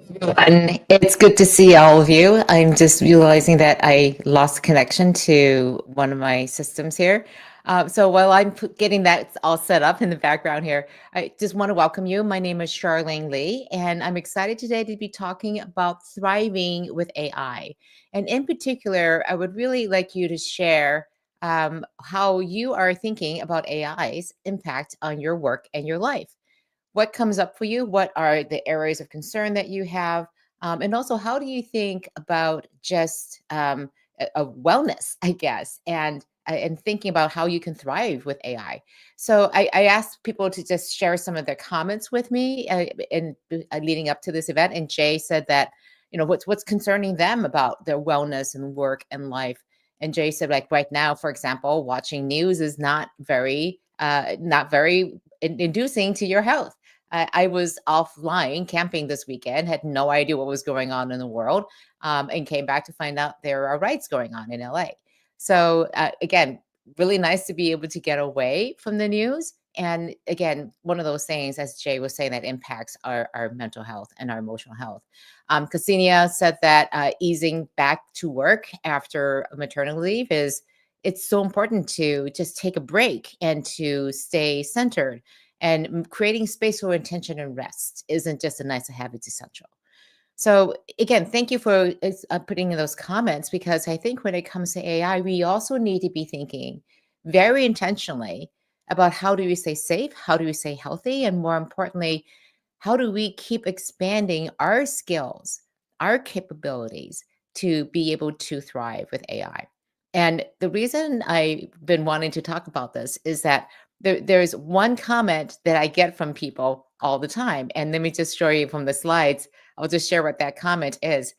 Everyone, it's good to see all of you. I'm just realizing that I lost connection to one of my systems here. So while I'm getting that all set up in the background here, I just want to welcome you. My name is Charlene Lee, and I'm excited today to be talking about thriving with AI. And in particular, I would really like you to share how you are thinking about AI's impact on your work and your life. What comes up for you? What are the areas of concern that you have? And also, how do you think about just a wellness, I guess, and thinking about how you can thrive with AI? So I asked people to just share some of their comments with me in leading up to this event, and Jay said that what's concerning them about their wellness and work and life. And Jay said, like right now, for example, watching news is not very inducing to your health. I was offline camping this weekend, had no idea what was going on in the world, and came back to find out there are riots going on in LA. So, again, really nice to be able to get away from the news. And again, one of those things, as Jay was saying, that impacts our mental health and our emotional health. Ksenia said that easing back to work after maternity leave it's so important to just take a break and to stay centered and creating space for intention and rest isn't just a nice to have, it's essential. So, again, thank you for putting in those comments because I think when it comes to AI, we also need to be thinking very intentionally about how do we stay safe, how do we stay healthy, and more importantly, how do we keep expanding our skills, our capabilities to be able to thrive with AI? And the reason I've been wanting to talk about this is that there's one comment that I get from people all the time. And let me just show you from the slides. I'll just share what that comment is.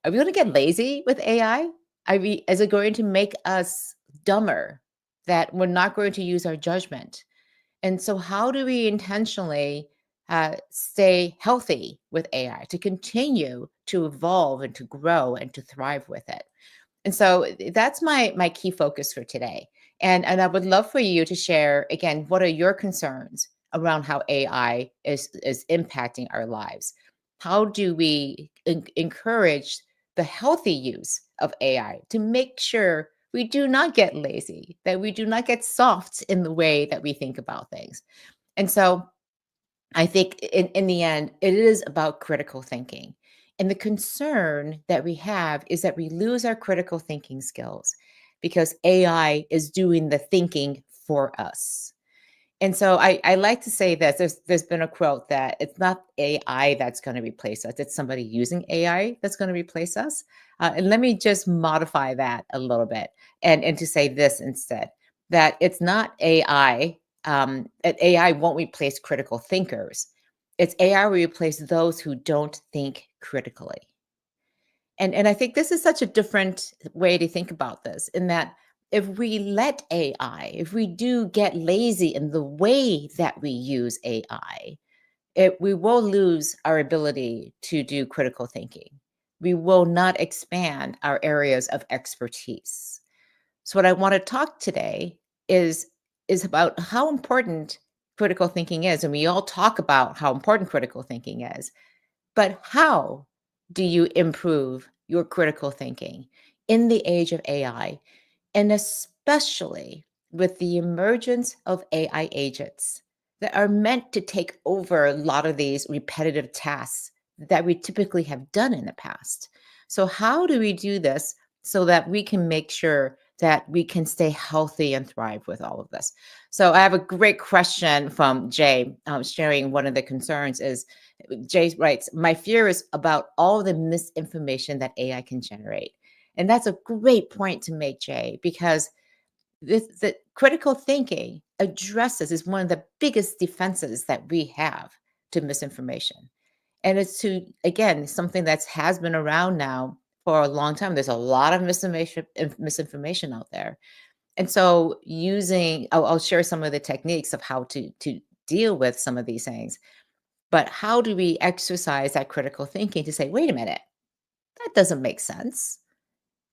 Are we going to get lazy with AI? Is it going to make us dumber that we're not going to use our judgment? And so, how do we intentionally stay healthy with AI to continue to evolve and to grow and to thrive with it? And so that's my key focus for today. And I would love for you to share again, what are your concerns around how AI is impacting our lives? How do we encourage the healthy use of AI to make sure we do not get lazy, that we do not get soft in the way that we think about things? And so I think in the end, it is about critical thinking. And the concern that we have is that we lose our critical thinking skills because AI is doing the thinking for us. And so I like to say this. There's been a quote that it's not AI that's going to replace us. It's somebody using AI that's going to replace us. And let me just modify that a little bit and to say this instead, that it's not AI. That AI won't replace critical thinkers. It's AI will replace those who don't think critically. And I think this is such a different way to think about this in that if we let AI, if we do get lazy in the way that we use AI, we will lose our ability to do critical thinking. We will not expand our areas of expertise. So what I want to talk today is is about how important critical thinking is, and we all talk about how important critical thinking is, but how do you improve your critical thinking in the age of AI, and especially with the emergence of AI agents that are meant to take over a lot of these repetitive tasks that we typically have done in the past? So, how do we do this so that we can make sure that we can stay healthy and thrive with all of this? So, I have a great question from Jay, sharing one of the concerns is Jay writes, my fear is about all the misinformation that AI can generate. And that's a great point to make, Jay, because the critical thinking addresses is one of the biggest defenses that we have to misinformation. And it's to, again, something that has been around now for a long time. There's a lot of misinformation out there. And so I'll share some of the techniques of how to deal with some of these things. But how do we exercise that critical thinking to say, wait a minute, that doesn't make sense.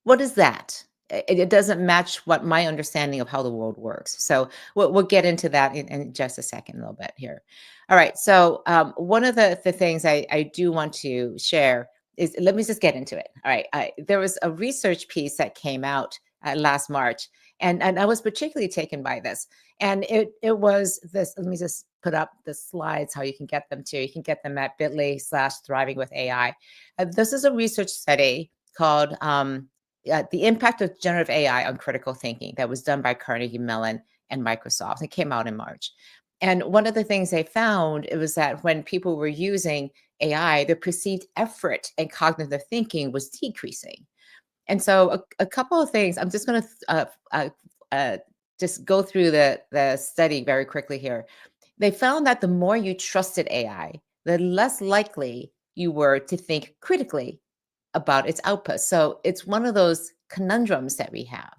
What is that? it doesn't match what my understanding of how the world works. So we'll get into that in just a second, a little bit here. All right. So one of the things I do want to share is, let me just get into it. All right. There was a research piece that came out last March, and I was particularly taken by this. And it was this. Let me just put up the slides. How you can get them too. You can get them at bit.ly/thriving with AI. This is a research study called The Impact of Generative AI on Critical Thinking, that was done by Carnegie Mellon and Microsoft. It came out in March. And one of the things they found, it was that when people were using AI, the perceived effort and cognitive thinking was decreasing. And so a couple of things, I'm just going to uh, just go through the study very quickly here. They found that the more you trusted AI, the less likely you were to think critically about its output. So it's one of those conundrums that we have.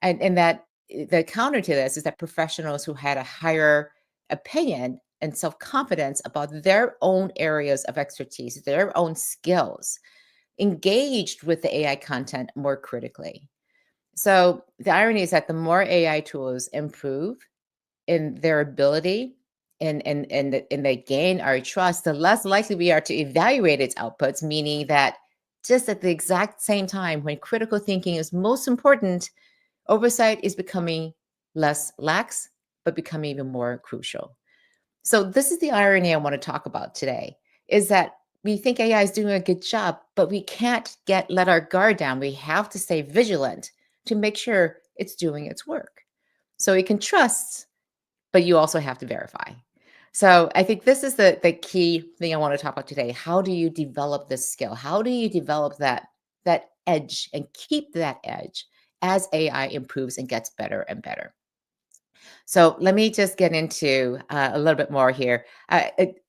And that the counter to this is that professionals who had a higher opinion and self-confidence about their own areas of expertise, their own skills, engaged with the AI content more critically. So the irony is that the more AI tools improve in their ability and they gain our trust, the less likely we are to evaluate its outputs, meaning that just at the exact same time when critical thinking is most important, oversight is becoming less lax, but becoming even more crucial. So this is the irony I want to talk about today, is that we think AI is doing a good job, but we can't let our guard down. We have to stay vigilant to make sure it's doing its work. So we can trust, but you also have to verify. So I think this is the key thing I want to talk about today. How do you develop this skill? How do you develop that edge and keep that edge as AI improves and gets better and better? So let me just get into a little bit more here.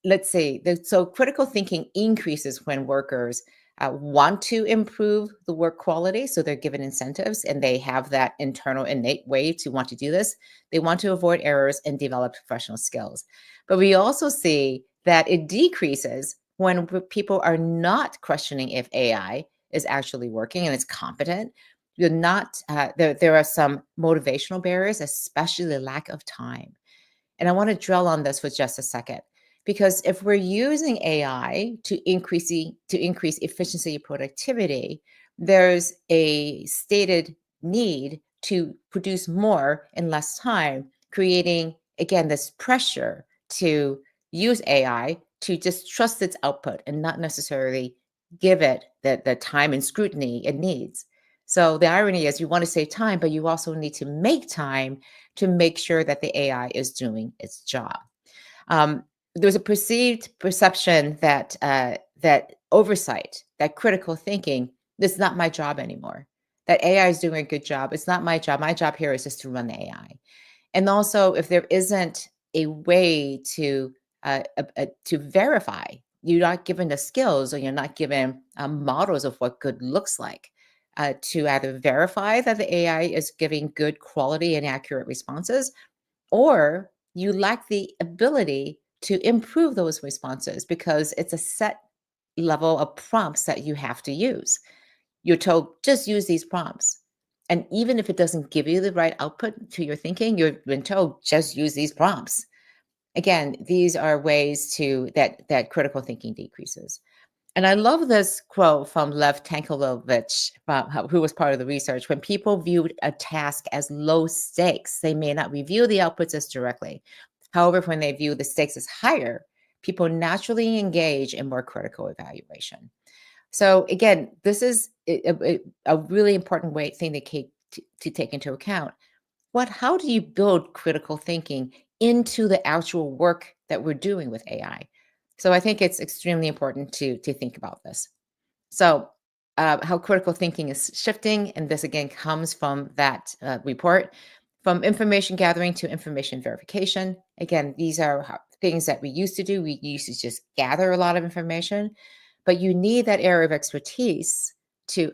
Let's see. So critical thinking increases when workers want to improve the work quality. So they're given incentives and they have that internal innate way to want to do this. They want to avoid errors and develop professional skills. But we also see that it decreases when people are not questioning if AI is actually working and it's competent. You're not there are some motivational barriers, especially the lack of time. And I want to drill on this for just a second, because if we're using AI to increase efficiency and productivity, there's a stated need to produce more in less time, creating again this pressure to use AI to just trust its output and not necessarily give it the time and scrutiny it needs. So the irony is you want to save time, but you also need to make time to make sure that the AI is doing its job. There's a perceived perception that oversight, that critical thinking, this is not my job anymore. That AI is doing a good job. It's not my job. My job here is just to run the AI. And also, if there isn't a way to verify, you're not given the skills or you're not given models of what good looks like to either verify that the AI is giving good quality and accurate responses, or you lack the ability to improve those responses because it's a set level of prompts that you have to use. You're told, just use these prompts. And even if it doesn't give you the right output to your thinking, you've been told, just use these prompts. Again, these are ways to that critical thinking decreases. And I love this quote from Lev Tankelovich, who was part of the research. When people viewed a task as low stakes, they may not review the outputs as directly. However, when they view the stakes as higher, people naturally engage in more critical evaluation. So again, this is a really important thing to take into account. How do you build critical thinking into the actual work that we're doing with AI? So I think it's extremely important to think about this. So how critical thinking is shifting, and this again comes from that report, from information gathering to information verification. Again, these are things that we used to do. We used to just gather a lot of information, but you need that area of expertise to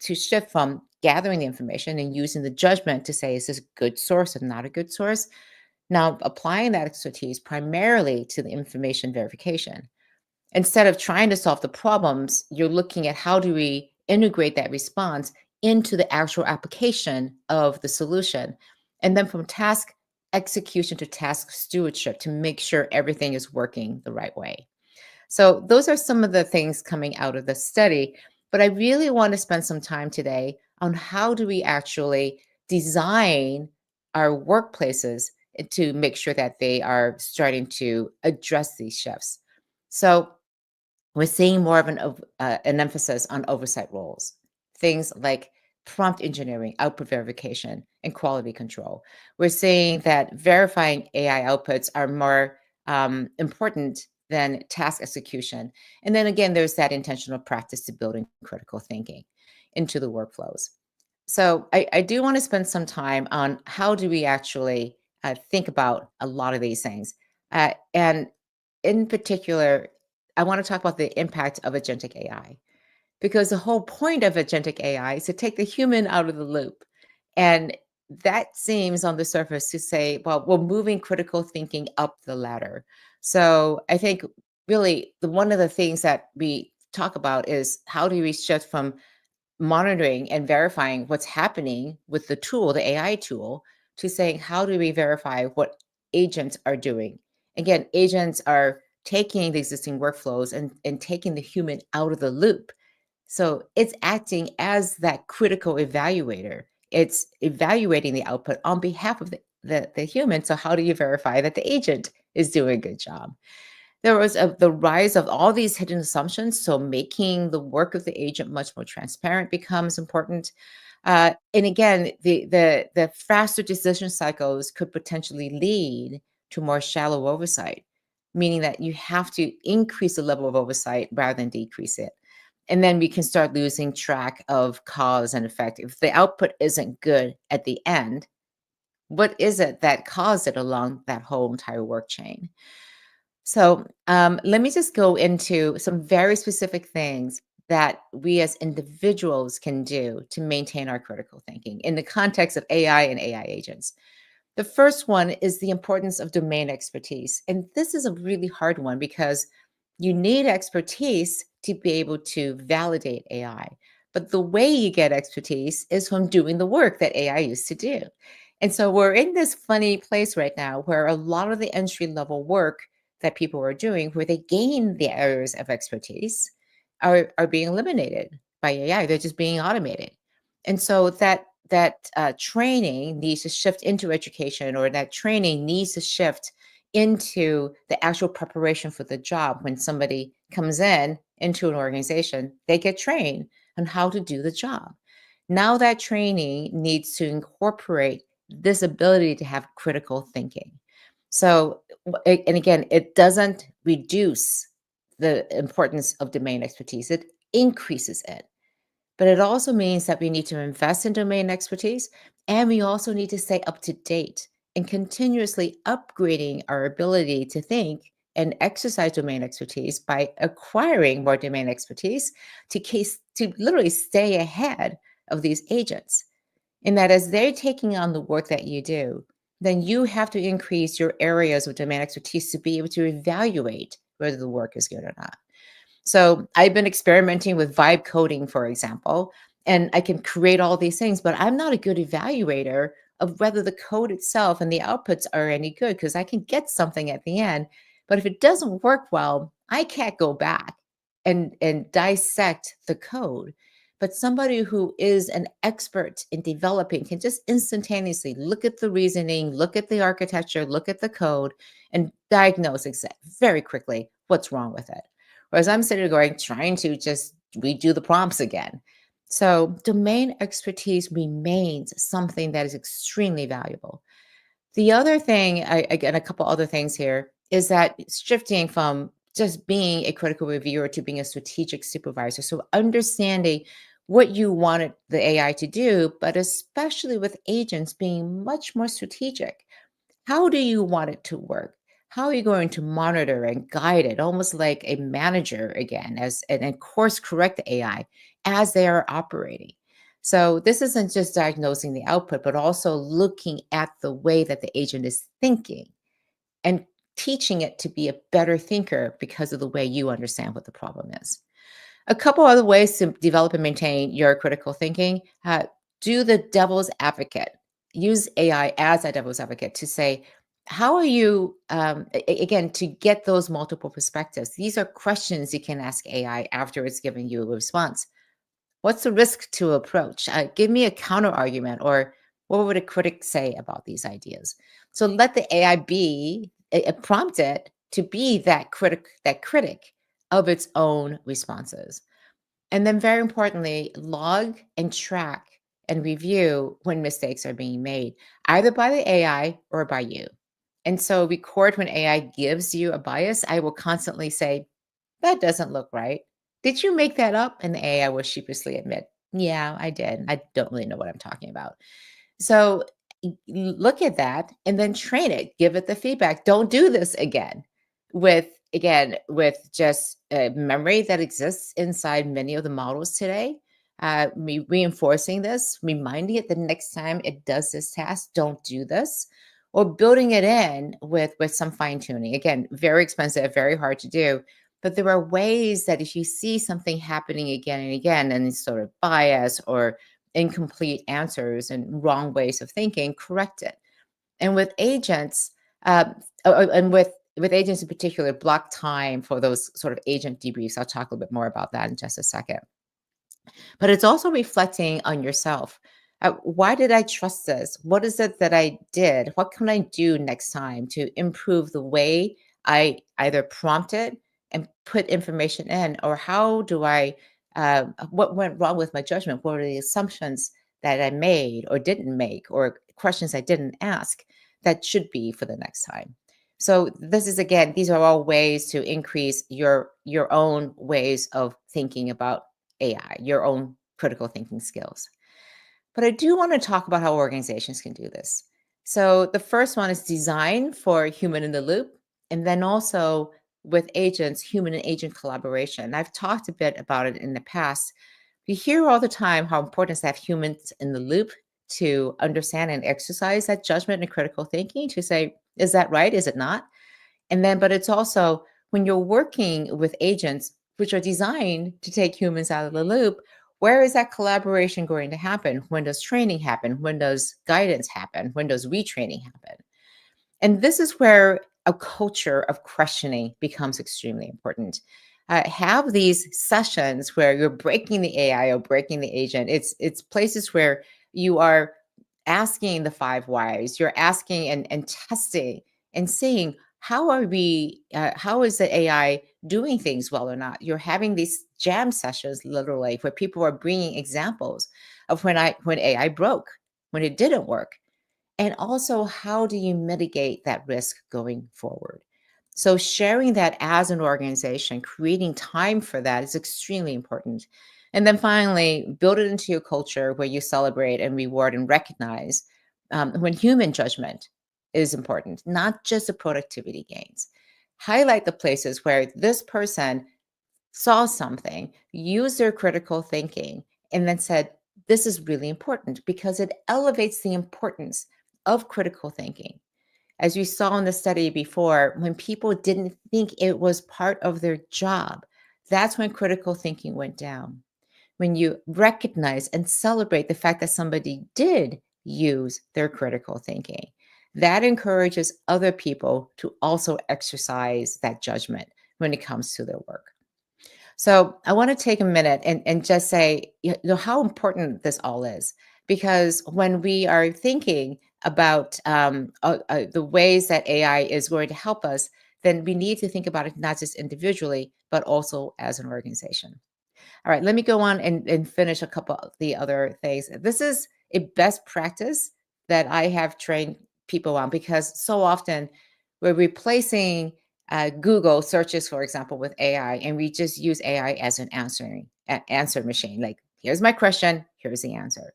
shift from gathering the information and using the judgment to say, is this a good source or not a good source? Now, applying that expertise primarily to the information verification. Instead of trying to solve the problems, you're looking at how do we integrate that response into the actual application of the solution. And then from task execution to task stewardship to make sure everything is working the right way. So, those are some of the things coming out of the study. But I really want to spend some time today on how do we actually design our workplaces to make sure that they are starting to address these shifts. So, we're seeing more of an emphasis on oversight roles, things like prompt engineering, output verification, and quality control. We're seeing that verifying AI outputs are more important than task execution. And then again, there's that intentional practice to building critical thinking into the workflows. So I do want to spend some time on how do we actually think about a lot of these things. And in particular, I want to talk about the impact of agentic AI because the whole point of agentic AI is to take the human out of the loop. And that seems on the surface to say, well, we're moving critical thinking up the ladder. So I think really one of the things that we talk about is how do we shift from monitoring and verifying what's happening with the tool, the AI tool, to saying, how do we verify what agents are doing? Again, agents are taking the existing workflows and taking the human out of the loop. So it's acting as that critical evaluator. It's evaluating the output on behalf of the human. So how do you verify that the agent is doing a good job? There was the rise of all these hidden assumptions, so making the work of the agent much more transparent becomes important. And again, the faster decision cycles could potentially lead to more shallow oversight, meaning that you have to increase the level of oversight rather than decrease it. And then we can start losing track of cause and effect. If the output isn't good at the end, what is it that caused it along that whole entire work chain? So, let me just go into some very specific things that we as individuals can do to maintain our critical thinking in the context of AI and AI agents. The first one is the importance of domain expertise. And this is a really hard one because you need expertise to be able to validate AI. But the way you get expertise is from doing the work that AI used to do. And so we're in this funny place right now where a lot of the entry level work that people are doing, where they gain the areas of expertise, are being eliminated by AI. They're just being automated. And so that training needs to shift into education, or that training needs to shift into the actual preparation for the job. When somebody comes in into an organization, they get trained on how to do the job. Now that training needs to incorporate this ability to have critical thinking. So, and again, it doesn't reduce the importance of domain expertise, it increases it. But it also means that we need to invest in domain expertise, and we also need to stay up to date and continuously upgrading our ability to think and exercise domain expertise by acquiring more domain expertise to literally stay ahead of these agents. In that as they're taking on the work that you do, then you have to increase your areas of domain expertise to be able to evaluate whether the work is good or not. So I've been experimenting with vibe coding, for example, and I can create all these things, but I'm not a good evaluator of whether the code itself and the outputs are any good because I can get something at the end. But if it doesn't work well, I can't go back and dissect the code. But somebody who is an expert in developing can just instantaneously look at the reasoning, look at the architecture, look at the code, and diagnose very quickly what's wrong with it. Whereas I'm sitting there going, trying to just redo the prompts again. So domain expertise remains something that is extremely valuable. The other thing, again, a couple other things here, is that it's shifting from just being a critical reviewer to being a strategic supervisor. So understanding what you wanted the AI to do, but especially with agents being much more strategic. How do you want it to work? How are you going to monitor and guide it, almost like a manager again, as and course correct the AI as they are operating? So this isn't just diagnosing the output, but also looking at the way that the agent is thinking and teaching it to be a better thinker because of the way you understand what the problem is. A couple other ways to develop and maintain your critical thinking. Do the devil's advocate. Use AI as a devil's advocate to say, how are you, again, to get those multiple perspectives? These are questions you can ask AI after it's giving you a response. What's the risk to approach? Give me a counter argument, or what would a critic say about these ideas? So let the AI be prompt it to be that critic of its own responses. And then, very importantly, log and track and review when mistakes are being made, either by the AI or by you. And so, record when AI gives you a bias. I will constantly say, that doesn't look right. Did you make that up? And the AI will sheepishly admit, yeah, I did. I don't really know what I'm talking about. So look at that and then train it, give it the feedback. Don't do this with just memory that exists inside many of the models today. Reinforcing this, reminding it the next time it does this task, don't do this, or building it in with some fine tuning. Again, very expensive, very hard to do, but there are ways that if you see something happening again and again, and it's sort of bias or incomplete answers and wrong ways of thinking, correct it. And with agents, and with agents in particular, block time for those sort of agent debriefs. I'll talk a little bit more about that in just a second. But it's also reflecting on yourself. Why did I trust this? What is it that I did? What can I do next time to improve the way I either prompt it and put information in, or how do what went wrong with my judgment? What are the assumptions that I made or didn't make, or questions I didn't ask that should be for the next time? So this is, again, these are all ways to increase your own ways of thinking about AI, your own critical thinking skills. But I do want to talk about how organizations can do this. So the first one is design for human in the loop, and then also with agents, human and agent collaboration. I've talked a bit about it in the past. We hear all the time how important it is to have humans in the loop to understand and exercise that judgment and critical thinking to say, is that right? Is it not? And then, but it's also when you're working with agents, which are designed to take humans out of the loop, where is that collaboration going to happen? When does training happen? When does guidance happen? When does retraining happen? And this is where a culture of questioning becomes extremely important. Have these sessions where you're breaking the AI or breaking the agent. It's places where you are asking the five whys. You're asking and testing and seeing how is the AI doing things well or not. You're having these jam sessions literally where people are bringing examples of when AI broke, when it didn't work, and also, how do you mitigate that risk going forward? So, sharing that as an organization, creating time for that is extremely important. And then finally, build it into your culture where you celebrate and reward and recognize when human judgment is important, not just the productivity gains. Highlight the places where this person saw something, used their critical thinking, and then said, this is really important because it elevates the importance of critical thinking. As you saw in the study before, when people didn't think it was part of their job, that's when critical thinking went down. When you recognize and celebrate the fact that somebody did use their critical thinking, that encourages other people to also exercise that judgment when it comes to their work. So I want to take a minute and just say, how important this all is. Because when we are thinking about the ways that AI is going to help us, then we need to think about it not just individually, but also as an organization. All right, let me go on and finish a couple of the other things. This is a best practice that I have trained people on because so often we're replacing Google searches, for example, with AI, and we just use AI as an answer machine. Like, here's my question, here's the answer.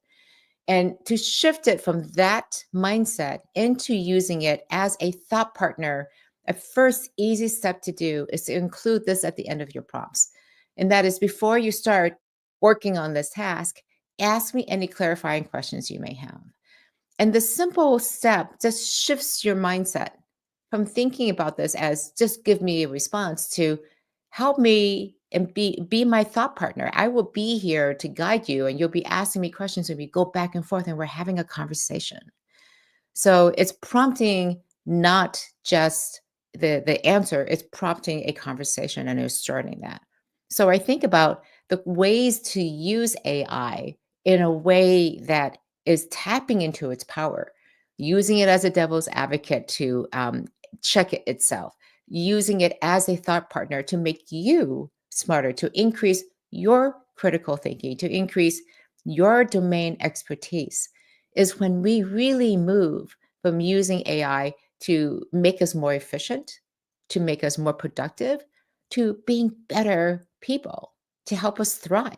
And to shift it from that mindset into using it as a thought partner, a first easy step to do is to include this at the end of your prompts. And that is, before you start working on this task, ask me any clarifying questions you may have. And the simple step just shifts your mindset from thinking about this as just give me a response to help me and be my thought partner. I will be here to guide you, and you'll be asking me questions, and we go back and forth, and we're having a conversation. So it's prompting not just the answer, it's prompting a conversation and it's starting that. So I think about the ways to use AI in a way that is tapping into its power, using it as a devil's advocate to check it itself, using it as a thought partner to make you smarter, to increase your critical thinking, to increase your domain expertise, is when we really move from using AI to make us more efficient, to make us more productive, to being better people, to help us thrive.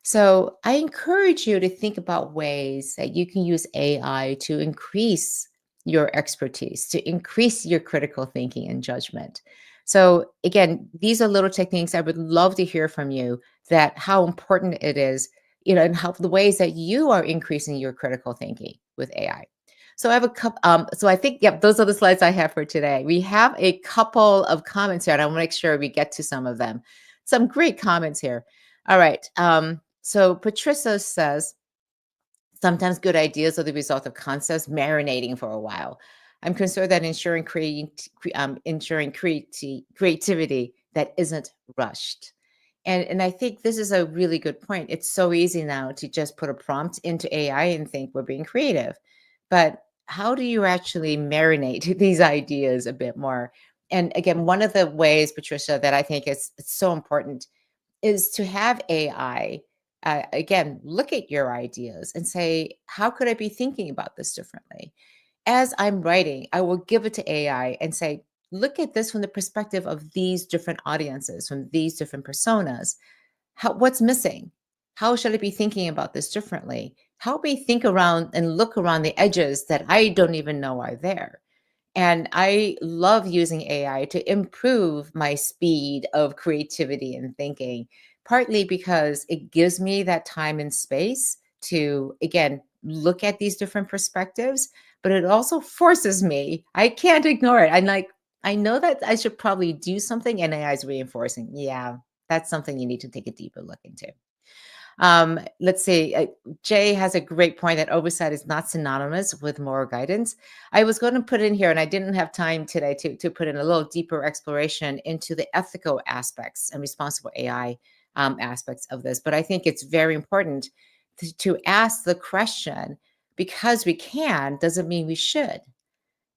So I encourage you to think about ways that you can use AI to increase your expertise, to increase your critical thinking and judgment. So again, these are little techniques I would love to hear from you, that how important it is, and how the ways that you are increasing your critical thinking with AI. So I have a couple. So I think, yep, those are the slides I have for today. We have a couple of comments here, and I want to make sure we get to some of them. Some great comments here. All right. So Patricia says, sometimes good ideas are the result of concepts marinating for a while. I'm concerned that ensuring creativity that isn't rushed. And I think this is a really good point. It's so easy now to just put a prompt into AI and think we're being creative. But how do you actually marinate these ideas a bit more? And again, one of the ways, Patricia, that I think is it's so important is to have AI, again, look at your ideas and say, how could I be thinking about this differently? As I'm writing, I will give it to AI and say, look at this from the perspective of these different audiences, from these different personas. What's missing? How should I be thinking about this differently? Help me think around and look around the edges that I don't even know are there. And I love using AI to improve my speed of creativity and thinking, partly because it gives me that time and space to, again, look at these different perspectives, but it also forces me. I can't ignore it. I'm like, I know that I should probably do something, and AI is reinforcing. Yeah, that's something you need to take a deeper look into. Let's see. Jay has a great point that oversight is not synonymous with moral guidance. I was going to put in here, and I didn't have time today to put in a little deeper exploration into the ethical aspects and responsible AI aspects of this. But I think it's very important to ask the question, because we can doesn't mean we should.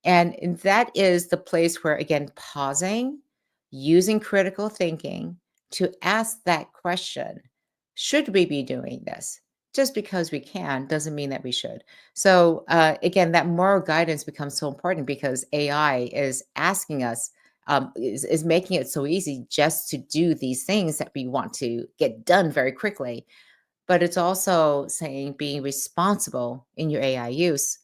And that is the place where, again, pausing, using critical thinking to ask that question, should we be doing this? Just because we can doesn't mean that we should. So, again, that moral guidance becomes so important because AI is asking us, is making it so easy just to do these things that we want to get done very quickly. But it's also saying being responsible in your AI use.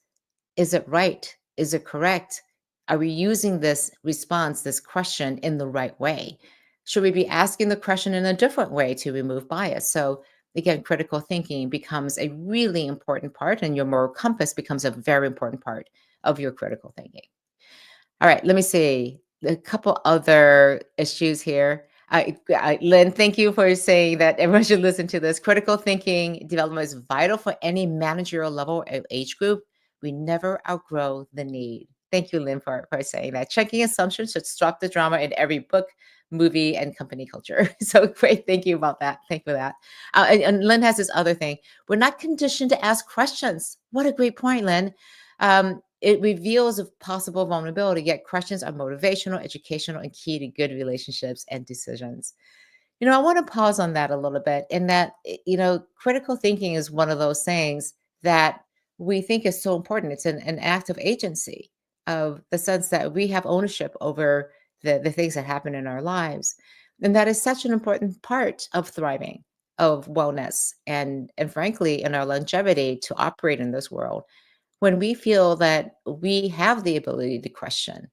Is it right? Is it correct? Are we using this response, this question in the right way? Should we be asking the question in a different way to remove bias? So, again, critical thinking becomes a really important part, and your moral compass becomes a very important part of your critical thinking. All right, let me see. A couple other issues here. Lynn, thank you for saying that everyone should listen to this. Critical thinking development is vital for any managerial level of age group. We never outgrow the need. Thank you, Lynn, for saying that. Checking assumptions should stop the drama in every book, movie, and company culture. So great. Thank you about that. Thank you for that. And Lynn has this other thing. We're not conditioned to ask questions. What a great point, Lynn. It reveals a possible vulnerability, yet questions are motivational, educational, and key to good relationships and decisions. I want to pause on that a little bit, in that, critical thinking is one of those things that we think is so important. It's an act of agency, of the sense that we have ownership over the things that happen in our lives. And that is such an important part of thriving, of wellness, and frankly, in our longevity to operate in this world, when we feel that we have the ability to question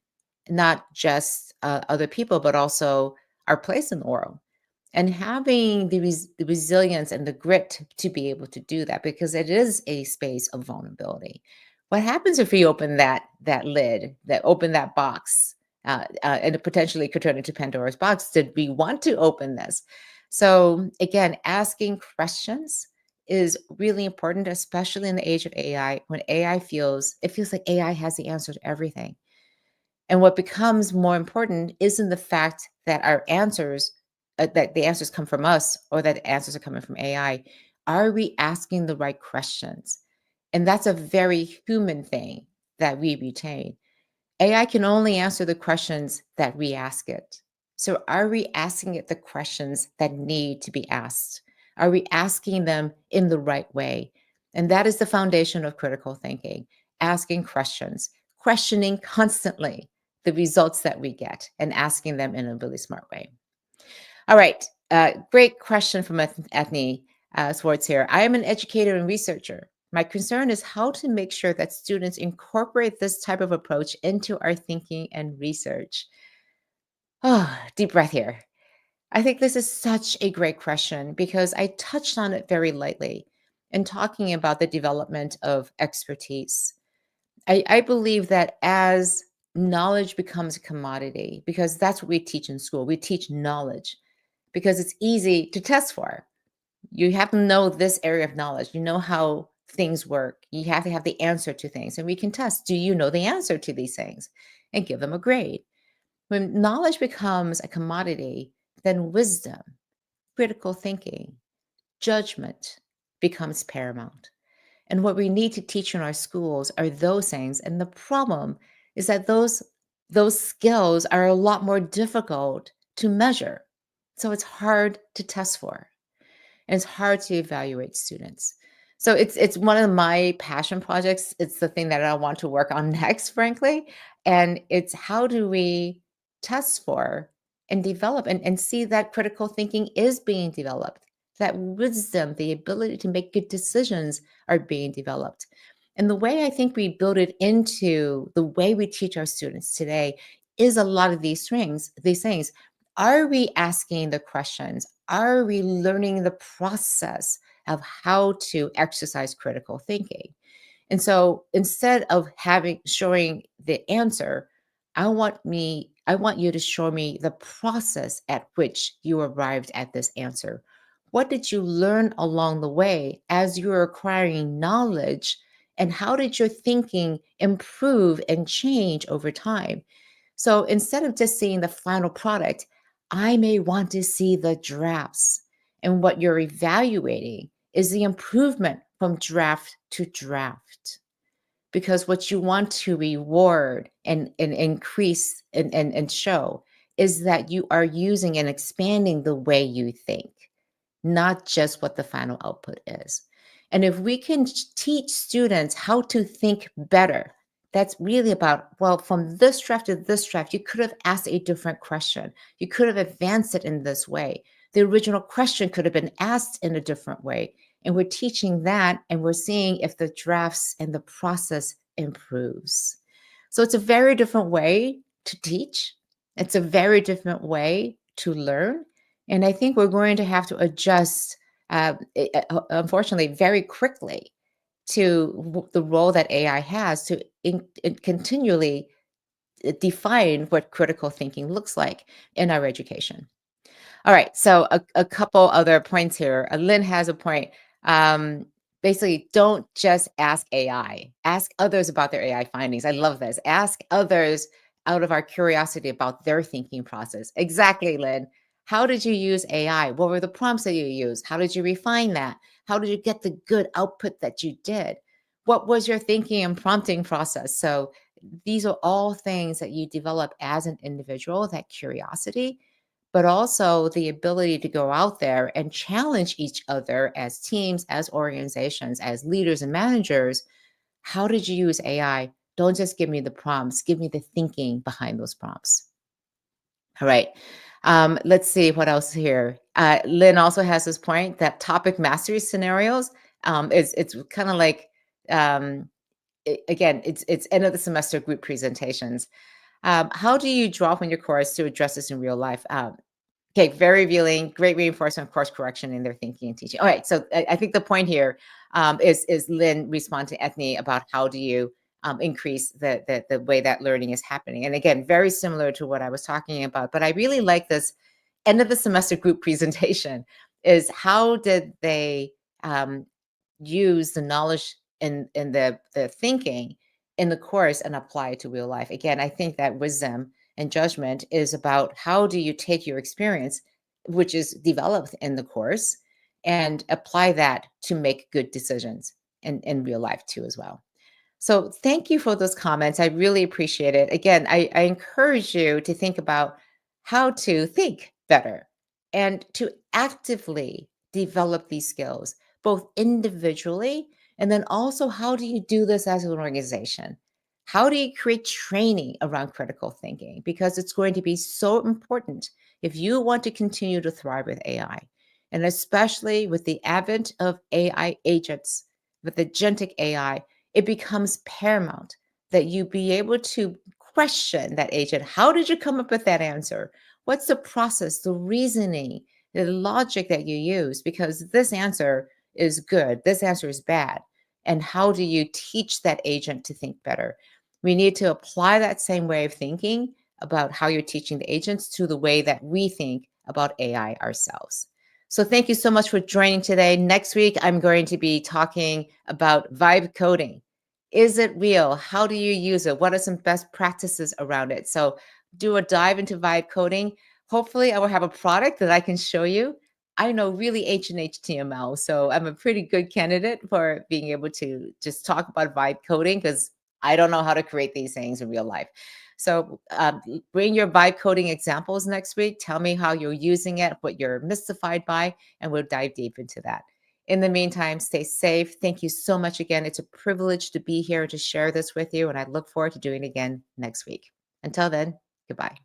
not just other people, but also our place in the world, and having the resilience and the grit to be able to do that, because it is a space of vulnerability. What happens if we open that lid, that open that box, and it potentially could turn into Pandora's box. Did we want to open this? So again, asking questions is really important, especially in the age of AI, when AI feels like AI has the answer to everything. And what becomes more important isn't the fact that that the answers come from us or that the answers are coming from AI. Are we asking the right questions? And that's a very human thing that we retain. AI can only answer the questions that we ask it. So, are we asking it the questions that need to be asked? Are we asking them in the right way? And that is the foundation of critical thinking, asking questions, questioning constantly the results that we get, and asking them in a really smart way. All right. Great question from Ethne Swartz here. I am an educator and researcher. My concern is how to make sure that students incorporate this type of approach into our thinking and research. Oh, deep breath here. I think this is such a great question because I touched on it very lightly in talking about the development of expertise. I believe that as knowledge becomes a commodity, because that's what we teach in school, we teach knowledge because it's easy to test for. You have to know this area of knowledge. You know how things work. You have to have the answer to things. And we can test, do you know the answer to these things? And give them a grade. When knowledge becomes a commodity, then wisdom, critical thinking, judgment becomes paramount. And what we need to teach in our schools are those things. And the problem is that those skills are a lot more difficult to measure. So it's hard to test for and it's hard to evaluate students. So it's one of my passion projects. It's the thing that I want to work on next, frankly. And it's how do we test for and develop and see that critical thinking is being developed, that wisdom, the ability to make good decisions are being developed. And the way I think we build it into the way we teach our students today is a lot of these things. Are we asking the questions? Are we learning the process of how to exercise critical thinking? And so instead of having showing the answer, I want you to show me the process at which you arrived at this answer. What did you learn along the way as you were acquiring knowledge? And how did your thinking improve and change over time? So instead of just seeing the final product, I may want to see the drafts. And what you're evaluating is the improvement from draft to draft. Because what you want to reward and increase and show is that you are using and expanding the way you think, not just what the final output is. And if we can teach students how to think better, that's really about, well, from this draft to this draft, you could have asked a different question. You could have advanced it in this way. The original question could have been asked in a different way. And we're teaching that and we're seeing if the drafts and the process improves. So it's a very different way to teach. It's a very different way to learn. And I think we're going to have to adjust, unfortunately, very quickly to the role that AI has to continually define what critical thinking looks like in our education. All right. So a couple other points here. Lynn has a point. Um, Basically, don't just ask AI. Ask others about their AI findings. I love this. Ask others out of our curiosity about their thinking process. Exactly, Lynn. How did you use AI? What were the prompts that you used? How did you refine that? How did you get the good output that you did? What was your thinking and prompting process? So these are all things that you develop as an individual, that curiosity, but also the ability to go out there and challenge each other as teams, as organizations, as leaders and managers. How did you use AI? Don't just give me the prompts, give me the thinking behind those prompts. All right. Let's see what else here. Lynn also has this point that topic mastery scenarios it's kind of like again, it's end of the semester group presentations. How do you draw from your course to address this in real life? Okay, very revealing, great reinforcement of course correction in their thinking and teaching. All right, so I think the point here is Lynn respond to Ethne about how do you increase the way that learning is happening. And again, very similar to what I was talking about. But I really like this end of the semester group presentation. Is how did they um, use the knowledge in the thinking in the course and apply it to real life? Again, I think that wisdom and judgment is about how do you take your experience, which is developed in the course, and apply that to make good decisions in real life too as well. So thank you for those comments. I really appreciate it. Again, I encourage you to think about how to think better and to actively develop these skills, both individually and then also how do you do this as an organization? How do you create training around critical thinking? Because it's going to be so important if you want to continue to thrive with AI, and especially with the advent of AI agents, with agentic AI, it becomes paramount that you be able to question that agent. How did you come up with that answer? What's the process, the reasoning, the logic that you use? Because this answer is good, this answer is bad. And how do you teach that agent to think better? We need to apply that same way of thinking about how you're teaching the agents to the way that we think about AI ourselves. So thank you so much for joining today. Next week, I'm going to be talking about vibe coding. Is it real? How do you use it? What are some best practices around it? So do a dive into vibe coding. Hopefully, I will have a product that I can show you. I know really ancient HTML, so I'm a pretty good candidate for being able to just talk about vibe coding because I don't know how to create these things in real life. So bring your vibe coding examples next week. Tell me how you're using it, what you're mystified by, and we'll dive deep into that. In the meantime, stay safe. Thank you so much again. It's a privilege to be here to share this with you, and I look forward to doing it again next week. Until then, goodbye.